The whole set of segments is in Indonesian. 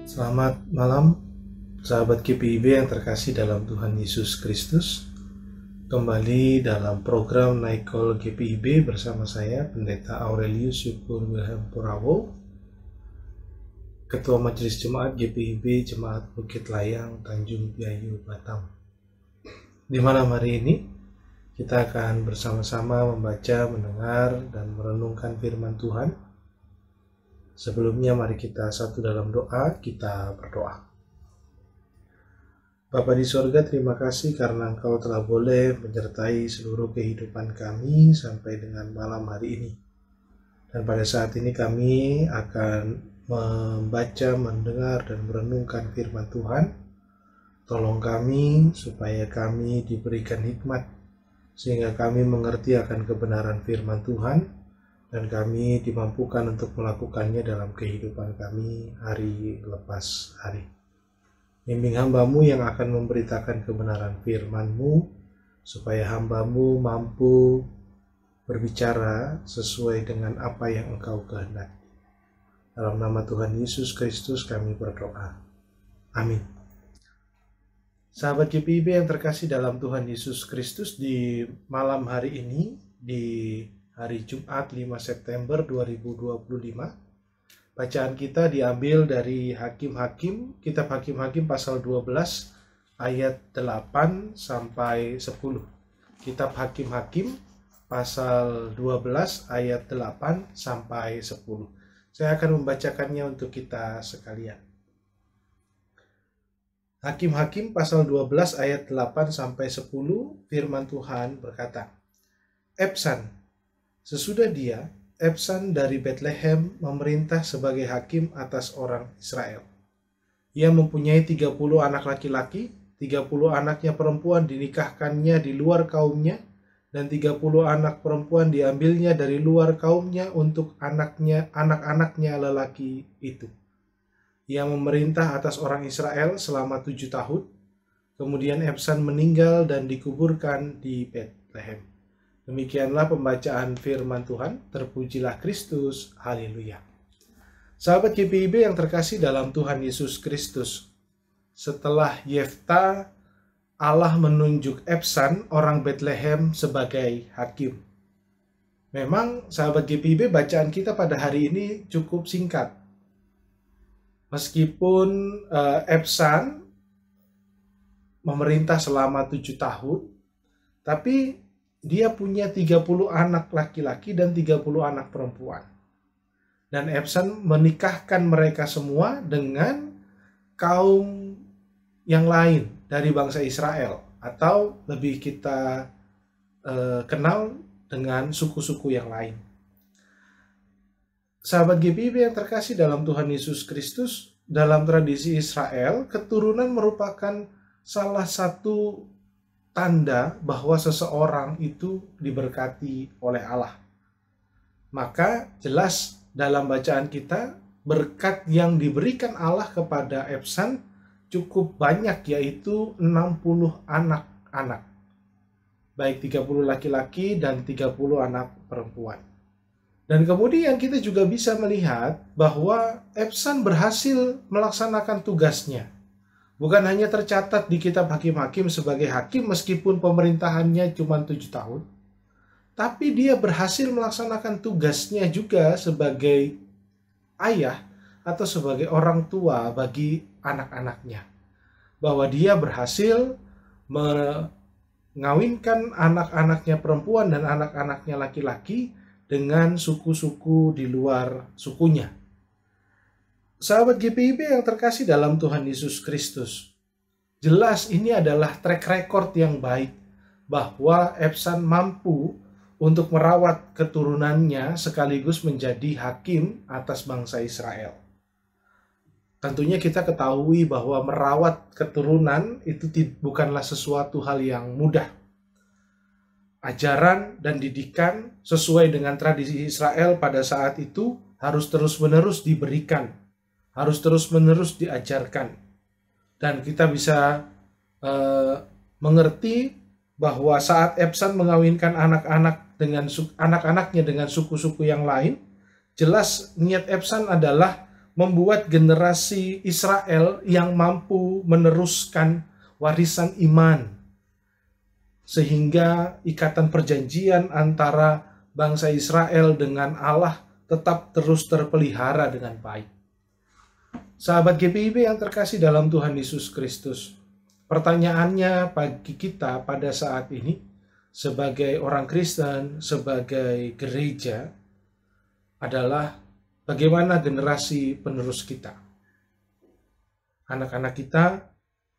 Selamat malam, sahabat GPIB yang terkasih dalam Tuhan Yesus Kristus. Kembali dalam program Naikol GPIB bersama saya, Pendeta Aurelius Syukur Wilhelm Purawo, Ketua Majelis Jemaat GPIB Jemaat Bukit Layang, Tanjung Piayu, Batam. Di malam hari ini, kita akan bersama-sama membaca, mendengar, dan merenungkan firman Tuhan. Sebelumnya mari kita satu dalam doa, kita berdoa. Bapa di sorga, terima kasih karena Engkau telah boleh menyertai seluruh kehidupan kami sampai dengan malam hari ini. Dan pada saat ini kami akan membaca, mendengar, dan merenungkan firman Tuhan. Tolong kami supaya kami diberikan hikmat, sehingga kami mengerti akan kebenaran firman Tuhan, dan kami dimampukan untuk melakukannya dalam kehidupan kami hari lepas hari. Bimbing hamba-Mu yang akan memberitakan kebenaran firman-Mu, supaya hamba-Mu mampu berbicara sesuai dengan apa yang Engkau kehendaki. Dalam nama Tuhan Yesus Kristus kami berdoa. Amin. Sahabat GPIB yang terkasih dalam Tuhan Yesus Kristus, di malam hari ini, di hari Jumat 5 September 2025, bacaan kita diambil dari Kitab Hakim-Hakim pasal 12 ayat 8 sampai 10. Kitab Hakim-Hakim pasal 12 ayat 8 sampai 10. Saya akan membacakannya untuk kita sekalian. Hakim-Hakim pasal 12 ayat 8 sampai 10, firman Tuhan berkata, Ebsan, sesudah dia, Ebsan dari Betlehem memerintah sebagai hakim atas orang Israel. Ia mempunyai 30 anak laki-laki, 30 anaknya perempuan dinikahkannya di luar kaumnya, dan 30 anak perempuan diambilnya dari luar kaumnya untuk anak-anaknya lelaki itu. Ia memerintah atas orang Israel selama 7 tahun. Kemudian Ebsan meninggal dan dikuburkan di Betlehem. Demikianlah pembacaan firman Tuhan. Terpujilah Kristus. Haleluya. Sahabat GPIB yang terkasih dalam Tuhan Yesus Kristus, setelah Yefta, Allah menunjuk Ebsan orang Betlehem sebagai hakim. Memang sahabat GPIB, bacaan kita pada hari ini cukup singkat. Meskipun Ebsan memerintah selama 7 tahun, tapi dia punya 30 anak laki-laki dan 30 anak perempuan. Dan Ebsan menikahkan mereka semua dengan kaum yang lain dari bangsa Israel, atau lebih kita kenal dengan suku-suku yang lain. Sahabat GPIB yang terkasih dalam Tuhan Yesus Kristus, dalam tradisi Israel, keturunan merupakan salah satu tanda bahwa seseorang itu diberkati oleh Allah. Maka jelas dalam bacaan kita, berkat yang diberikan Allah kepada Ebsan cukup banyak, yaitu 60 anak-anak. Baik 30 laki-laki dan 30 anak perempuan. Dan kemudian kita juga bisa melihat bahwa Ebsan berhasil melaksanakan tugasnya. Bukan hanya tercatat di kitab Hakim-Hakim sebagai hakim meskipun pemerintahannya cuma 7 tahun, tapi dia berhasil melaksanakan tugasnya juga sebagai ayah atau sebagai orang tua bagi anak-anaknya. Bahwa dia berhasil mengawinkan anak-anaknya perempuan dan anak-anaknya laki-laki dengan suku-suku di luar sukunya. Sahabat GPIB yang terkasih dalam Tuhan Yesus Kristus, jelas ini adalah track record yang baik bahwa Ebsan mampu untuk merawat keturunannya sekaligus menjadi hakim atas bangsa Israel. Tentunya kita ketahui bahwa merawat keturunan itu bukanlah sesuatu hal yang mudah. Ajaran dan didikan sesuai dengan tradisi Israel pada saat itu harus terus-menerus diberikan, harus terus-menerus diajarkan. Dan kita bisa mengerti bahwa saat Ebsan mengawinkan anak-anaknya dengan suku-suku yang lain, jelas niat Ebsan adalah membuat generasi Israel yang mampu meneruskan warisan iman, sehingga ikatan perjanjian antara bangsa Israel dengan Allah tetap terus terpelihara dengan baik. Sahabat GPIB yang terkasih dalam Tuhan Yesus Kristus, pertanyaannya bagi kita pada saat ini, sebagai orang Kristen, sebagai gereja, adalah bagaimana generasi penerus kita. Anak-anak kita,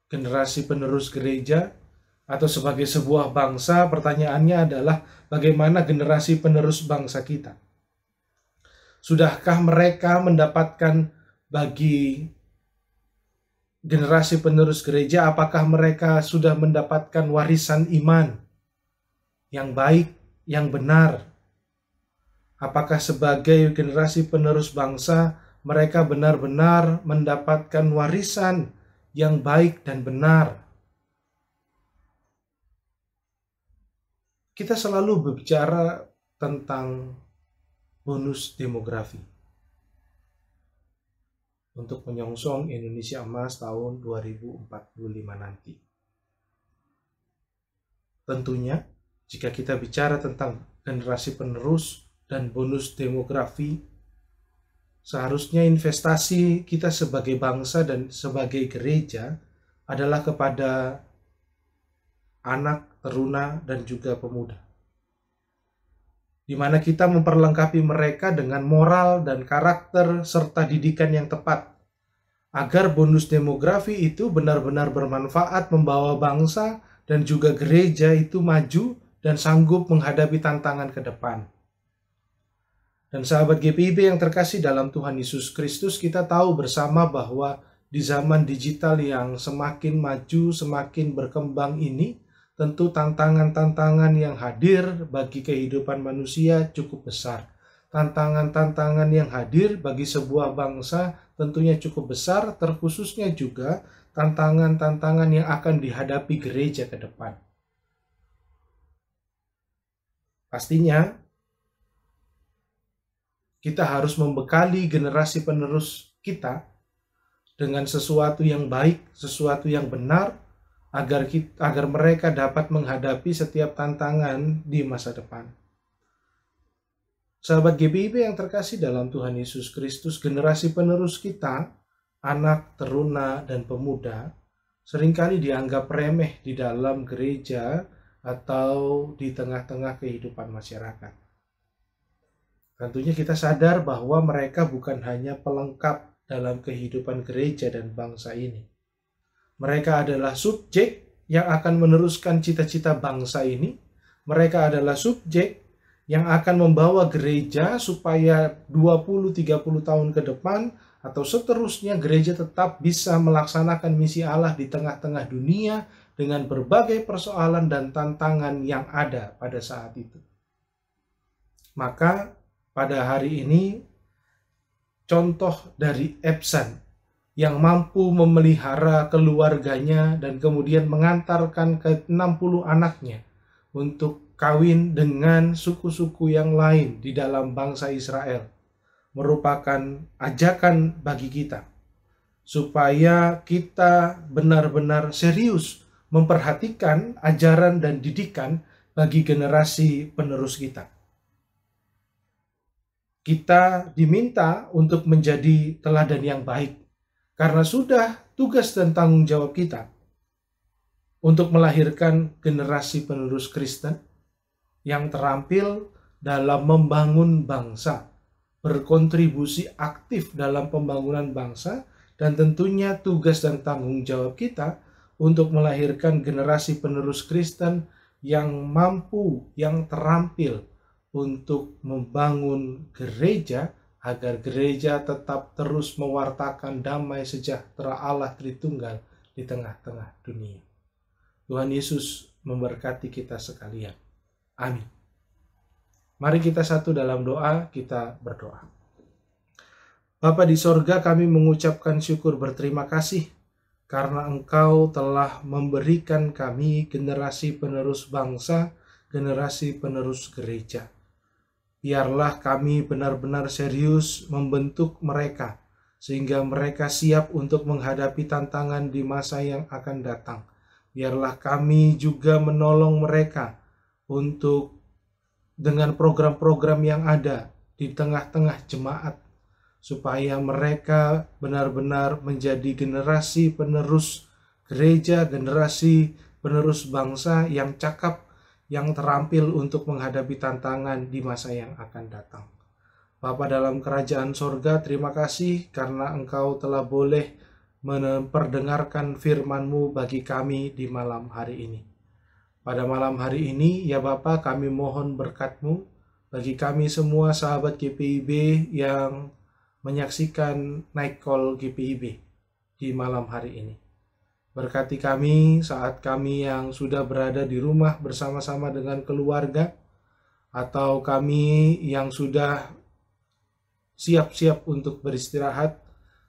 generasi penerus gereja, atau sebagai sebuah bangsa, pertanyaannya adalah bagaimana generasi penerus bangsa kita. Sudahkah mereka mendapatkan bagi generasi penerus gereja, apakah mereka sudah mendapatkan warisan iman yang baik, yang benar? Apakah sebagai generasi penerus bangsa, mereka benar-benar mendapatkan warisan yang baik dan benar? Kita selalu berbicara tentang bonus demografi untuk menyongsong Indonesia Emas tahun 2045 nanti. Tentunya, jika kita bicara tentang generasi penerus dan bonus demografi, seharusnya investasi kita sebagai bangsa dan sebagai gereja adalah kepada anak, teruna, dan juga pemuda, di mana kita memperlengkapi mereka dengan moral dan karakter serta didikan yang tepat, agar bonus demografi itu benar-benar bermanfaat membawa bangsa dan juga gereja itu maju dan sanggup menghadapi tantangan ke depan. Dan sahabat GPIB yang terkasih dalam Tuhan Yesus Kristus, kita tahu bersama bahwa di zaman digital yang semakin maju, semakin berkembang ini, tentu tantangan-tantangan yang hadir bagi kehidupan manusia cukup besar. Tantangan-tantangan yang hadir bagi sebuah bangsa tentunya cukup besar, terkhususnya juga tantangan-tantangan yang akan dihadapi gereja ke depan. Pastinya, kita harus membekali generasi penerus kita dengan sesuatu yang baik, sesuatu yang benar, agar mereka dapat menghadapi setiap tantangan di masa depan. Sahabat GPIB yang terkasih dalam Tuhan Yesus Kristus, generasi penerus kita, anak, teruna, dan pemuda, seringkali dianggap remeh di dalam gereja atau di tengah-tengah kehidupan masyarakat. Tentunya kita sadar bahwa mereka bukan hanya pelengkap dalam kehidupan gereja dan bangsa ini. Mereka adalah subjek yang akan meneruskan cita-cita bangsa ini. Mereka adalah subjek yang akan membawa gereja supaya 20-30 tahun ke depan atau seterusnya gereja tetap bisa melaksanakan misi Allah di tengah-tengah dunia dengan berbagai persoalan dan tantangan yang ada pada saat itu. Maka pada hari ini contoh dari Ebsan yang mampu memelihara keluarganya dan kemudian mengantarkan ke 60 anaknya untuk kawin dengan suku-suku yang lain di dalam bangsa Israel, merupakan ajakan bagi kita supaya kita benar-benar serius memperhatikan ajaran dan didikan bagi generasi penerus kita. Kita diminta untuk menjadi teladan yang baik, karena sudah tugas dan tanggung jawab kita untuk melahirkan generasi penerus Kristen yang terampil dalam membangun bangsa, berkontribusi aktif dalam pembangunan bangsa, dan tentunya tugas dan tanggung jawab kita untuk melahirkan generasi penerus Kristen yang mampu, yang terampil untuk membangun gereja, agar gereja tetap terus mewartakan damai sejahtera Allah Tritunggal di tengah-tengah dunia. Tuhan Yesus memberkati kita sekalian. Amin. Mari kita satu dalam doa, kita berdoa. Bapa di sorga, kami mengucapkan syukur berterima kasih karena Engkau telah memberikan kami generasi penerus bangsa, generasi penerus gereja. Biarlah kami benar-benar serius membentuk mereka sehingga mereka siap untuk menghadapi tantangan di masa yang akan datang. Biarlah kami juga menolong mereka untuk dengan program-program yang ada di tengah-tengah jemaat, supaya mereka benar-benar menjadi generasi penerus gereja, generasi penerus bangsa yang cakap, yang terampil untuk menghadapi tantangan di masa yang akan datang. Bapa dalam kerajaan sorga, terima kasih karena Engkau telah boleh memperdengarkan firman-Mu bagi kami di malam hari ini. Pada malam hari ini, ya Bapa, kami mohon berkat-Mu bagi kami semua sahabat GPIB yang menyaksikan Night Call GPIB di malam hari ini. Berkati kami saat kami yang sudah berada di rumah bersama-sama dengan keluarga, atau kami yang sudah siap-siap untuk beristirahat,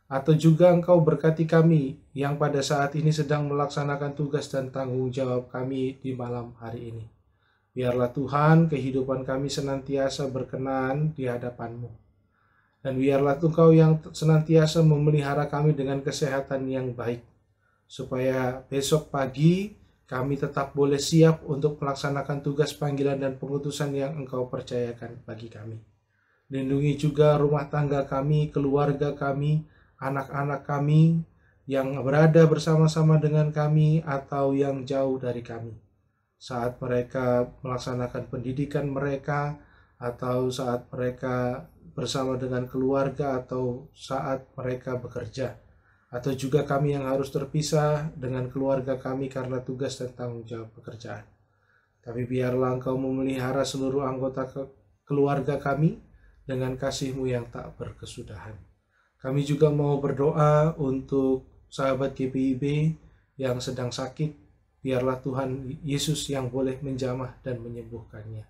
atau juga Engkau berkati kami yang pada saat ini sedang melaksanakan tugas dan tanggung jawab kami di malam hari ini. Biarlah Tuhan kehidupan kami senantiasa berkenan di hadapan-Mu. Dan biarlah Engkau yang senantiasa memelihara kami dengan kesehatan yang baik, supaya besok pagi kami tetap boleh siap untuk melaksanakan tugas panggilan dan pengutusan yang Engkau percayakan bagi kami. Lindungi juga rumah tangga kami, keluarga kami, anak-anak kami yang berada bersama-sama dengan kami atau yang jauh dari kami, saat mereka melaksanakan pendidikan mereka, atau saat mereka bersama dengan keluarga, atau saat mereka bekerja, atau juga kami yang harus terpisah dengan keluarga kami karena tugas dan tanggung jawab pekerjaan. Tapi biarlah Engkau memelihara seluruh anggota keluarga kami dengan kasih-Mu yang tak berkesudahan. Kami juga mau berdoa untuk sahabat GPIB yang sedang sakit. Biarlah Tuhan Yesus yang boleh menjamah dan menyembuhkannya.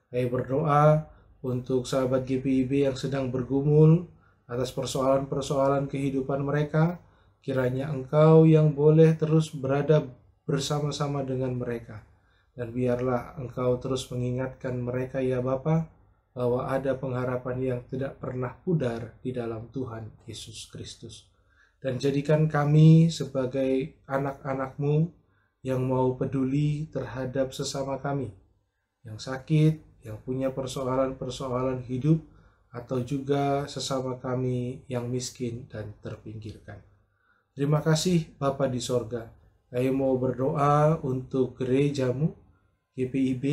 Kami berdoa untuk sahabat GPIB yang sedang bergumul atas persoalan-persoalan kehidupan mereka. Kiranya Engkau yang boleh terus berada bersama-sama dengan mereka. Dan biarlah Engkau terus mengingatkan mereka, ya Bapa, bahwa ada pengharapan yang tidak pernah pudar di dalam Tuhan Yesus Kristus. Dan jadikan kami sebagai anak-anak-Mu yang mau peduli terhadap sesama kami, yang sakit, yang punya persoalan-persoalan hidup, atau juga sesama kami yang miskin dan terpinggirkan. Terima kasih Bapa di sorga. Kami mau berdoa untuk gereja-Mu, GPIB.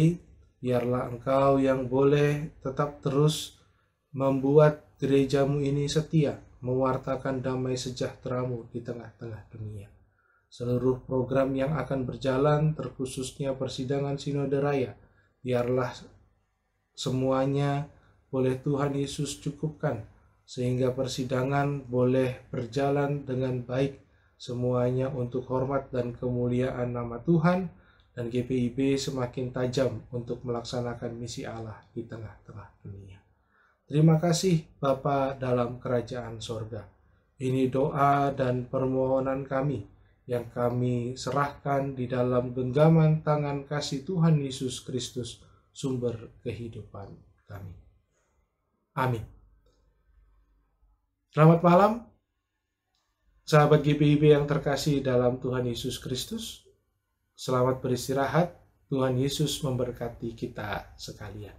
Biarlah Engkau yang boleh tetap terus membuat gereja-Mu ini setia, mewartakan damai sejahtera-Mu di tengah-tengah dunia. Seluruh program yang akan berjalan, terkhususnya persidangan Sinode Raya, biarlah semuanya boleh Tuhan Yesus cukupkan, sehingga persidangan boleh berjalan dengan baik, semuanya untuk hormat dan kemuliaan nama Tuhan, dan GPIB semakin tajam untuk melaksanakan misi Allah di tengah-tengah dunia. Terima kasih Bapa dalam kerajaan sorga. Ini doa dan permohonan kami yang kami serahkan di dalam genggaman tangan kasih Tuhan Yesus Kristus, sumber kehidupan kami. Amin. Selamat malam, sahabat GPIB yang terkasih dalam Tuhan Yesus Kristus. Selamat beristirahat, Tuhan Yesus memberkati kita sekalian.